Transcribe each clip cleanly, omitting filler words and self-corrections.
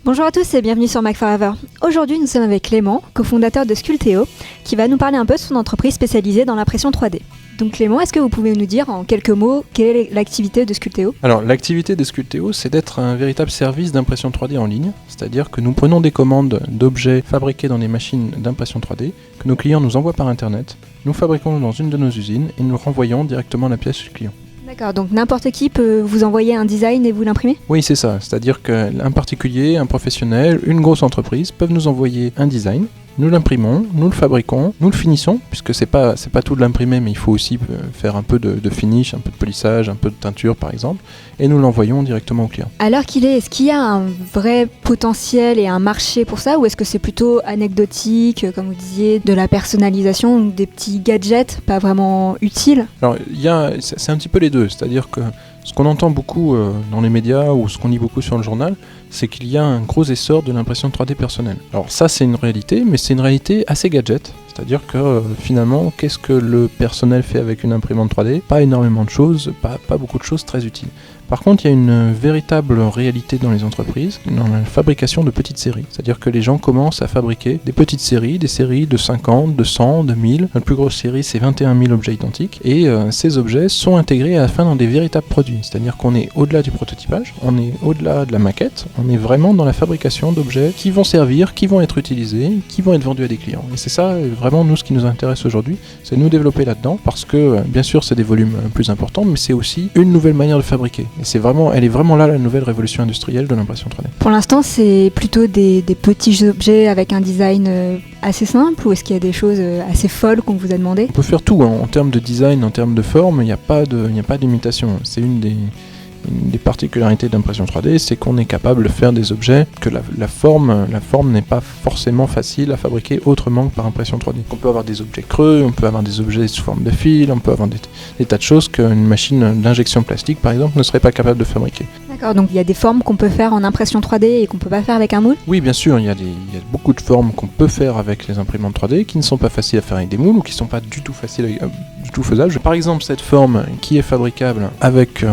Bonjour à tous et bienvenue sur Mac Forever. Aujourd'hui, nous sommes avec Clément, cofondateur de Sculteo, qui va nous parler un peu de son entreprise spécialisée dans l'impression 3D. Donc Clément, est-ce que vous pouvez nous dire en quelques mots quelle est l'activité de Sculteo ? Alors l'activité de Sculteo, c'est d'être un véritable service d'impression 3D en ligne, c'est-à-dire que nous prenons des commandes d'objets fabriqués dans des machines d'impression 3D, que nos clients nous envoient par internet, nous fabriquons dans une de nos usines et nous renvoyons directement la pièce au client. D'accord, donc n'importe qui peut vous envoyer un design et vous l'imprimer ? Oui, c'est ça, c'est-à-dire qu'un particulier, un professionnel, une grosse entreprise peuvent nous envoyer un design. Nous l'imprimons, nous le fabriquons, nous le finissons, puisque c'est pas tout de l'imprimer, mais il faut aussi faire un peu de finish, un peu de polissage, un peu de teinture par exemple, et nous l'envoyons directement au client. À l'heure qu'il est-ce qu'il y a un vrai potentiel et un marché pour ça, ou est-ce que c'est plutôt anecdotique, comme vous disiez, de la personnalisation, ou des petits gadgets pas vraiment utiles ? Alors c'est un petit peu les deux, c'est-à-dire que ce qu'on entend beaucoup dans les médias ou ce qu'on lit beaucoup sur le journal, c'est qu'il y a un gros essor de l'impression 3D personnelle. Alors ça c'est une réalité, mais c'est une réalité assez gadget. C'est-à-dire que finalement, qu'est-ce que le personnel fait avec une imprimante 3D ? Pas énormément de choses, pas beaucoup de choses très utiles. Par contre, il y a une véritable réalité dans les entreprises, dans la fabrication de petites séries. C'est-à-dire que les gens commencent à fabriquer des petites séries, des séries de 50, de 100, de 1000. Notre plus grosse série, c'est 21 000 objets identiques. Et ces objets sont intégrés à la fin dans des véritables produits. C'est-à-dire qu'on est au-delà du prototypage, on est au-delà de la maquette, on est vraiment dans la fabrication d'objets qui vont servir, qui vont être utilisés, qui vont être vendus à des clients. Et c'est ça, vraiment, nous, ce qui nous intéresse aujourd'hui, c'est nous développer là-dedans, parce que, bien sûr, c'est des volumes plus importants, mais c'est aussi une nouvelle manière de fabriquer. Et elle est vraiment là, la nouvelle révolution industrielle de l'impression 3D. Pour l'instant, c'est plutôt des petits objets avec un design assez simple, ou est-ce qu'il y a des choses assez folles qu'on vous a demandé ? On peut faire tout, hein. En termes de design, en termes de forme, il n'y a pas d'imitation. C'est une des particularités de l'impression 3D, c'est qu'on est capable de faire des objets que la forme n'est pas forcément facile à fabriquer autrement que par impression 3D. On peut avoir des objets creux, on peut avoir des objets sous forme de fil, on peut avoir des tas de choses qu'une machine d'injection plastique par exemple ne serait pas capable de fabriquer. D'accord, donc il y a des formes qu'on peut faire en impression 3D et qu'on peut pas faire avec un moule ? Oui, bien sûr, il y a beaucoup de formes qu'on peut faire avec les imprimantes 3D qui ne sont pas faciles à faire avec des moules ou qui ne sont pas du tout faisables. Par exemple, cette forme qui est fabricable avec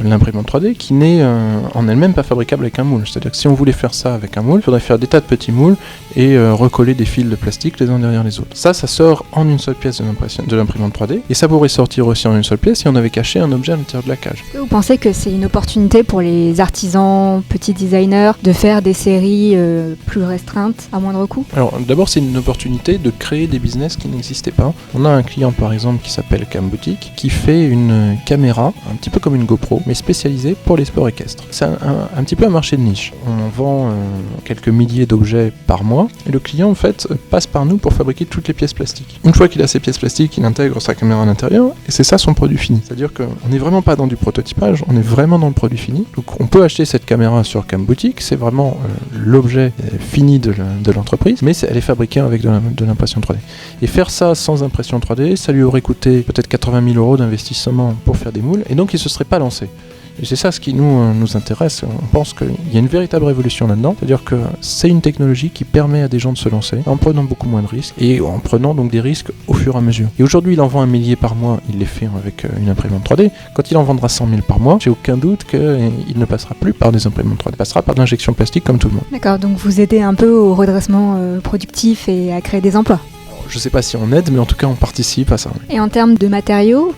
l'imprimante 3D qui n'est en elle-même pas fabricable avec un moule. C'est-à-dire que si on voulait faire ça avec un moule, il faudrait faire des tas de petits moules et recoller des fils de plastique les uns derrière les autres. Ça sort en une seule pièce de l'imprimante 3D et ça pourrait sortir aussi en une seule pièce si on avait caché un objet à l'intérieur de la cage. Est-ce que vous pensez que c'est une opportunité pour les artisans, petits designers, de faire des séries plus restreintes à moindre coût ? Alors d'abord, c'est une opportunité de créer des business qui n'existaient pas. On a un client par exemple qui s'appelle Cam Boutique qui fait une caméra un petit peu comme une GoPro mais spécialisée pour les sports équestres. C'est un petit peu un marché de niche. On vend quelques milliers d'objets par mois et le client en fait passe par nous pour fabriquer toutes les pièces plastiques. Une fois qu'il a ces pièces plastiques, il intègre sa caméra à l'intérieur et c'est ça son produit fini. C'est-à-dire qu'on n'est vraiment pas dans du prototypage, on est vraiment dans le produit fini. Donc on peut acheter cette caméra sur Cam Boutique, c'est vraiment l'objet fini de l'entreprise, mais elle est fabriquée avec de l'impression 3D. Et faire ça sans impression 3D, ça lui aurait coûté peut-être 80 000 € d'investissement pour faire des moules et donc il ne se serait pas lancé. Et c'est ça ce qui nous intéresse. On pense qu'il y a une véritable révolution là-dedans. C'est-à-dire que c'est une technologie qui permet à des gens de se lancer en prenant beaucoup moins de risques et en prenant donc des risques au fur et à mesure. Et aujourd'hui, il en vend 1 millier par mois. Il les fait avec une imprimante 3D. Quand il en vendra 100 000 par mois, j'ai aucun doute qu'il ne passera plus par des imprimantes 3D. Il passera par de l'injection plastique comme tout le monde. D'accord, donc vous aidez un peu au redressement productif et à créer des emplois. Alors, je ne sais pas si on aide, mais en tout cas, on participe à ça. Et en termes de matériaux,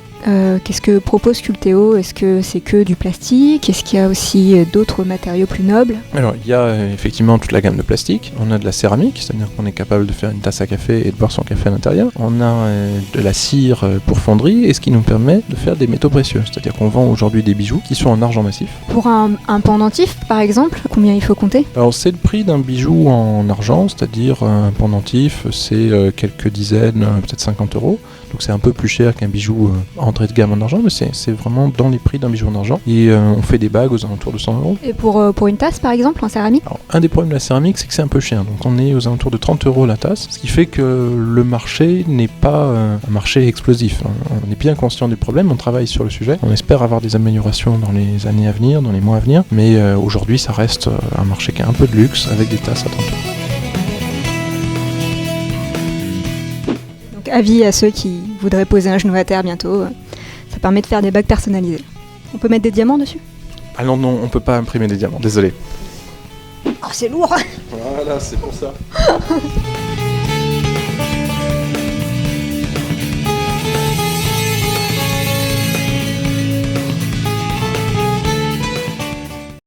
qu'est-ce que propose Sculteo ? Est-ce que c'est que du plastique ? Est-ce qu'il y a aussi d'autres matériaux plus nobles ? Alors, il y a effectivement toute la gamme de plastique. On a de la céramique, c'est-à-dire qu'on est capable de faire une tasse à café et de boire son café à l'intérieur. On a de la cire pour fonderie, et ce qui nous permet de faire des métaux précieux. C'est-à-dire qu'on vend aujourd'hui des bijoux qui sont en argent massif. Pour un pendentif, par exemple, combien il faut compter ? Alors, c'est le prix d'un bijou en argent, c'est-à-dire un pendentif, c'est quelques dizaines, peut-être 50 €. Donc c'est un peu plus cher qu'un bijou entrée de gamme en argent, mais c'est vraiment dans les prix d'un bijou en argent. Et on fait des bagues aux alentours de 100 €. Et pour une tasse, par exemple, en céramique ? Alors, un des problèmes de la céramique, c'est que c'est un peu cher. Donc on est aux alentours de 30 € la tasse, ce qui fait que le marché n'est pas un marché explosif. On est bien conscient du problème, on travaille sur le sujet. On espère avoir des améliorations dans les années à venir, dans les mois à venir. Mais aujourd'hui, ça reste un marché qui a un peu de luxe avec des tasses à 30 €. Avis à ceux qui voudraient poser un genou à terre bientôt, ça permet de faire des bagues personnalisées. On peut mettre des diamants dessus ? Ah non, on peut pas imprimer des diamants, désolé. Oh, c'est lourd. Voilà, c'est pour ça.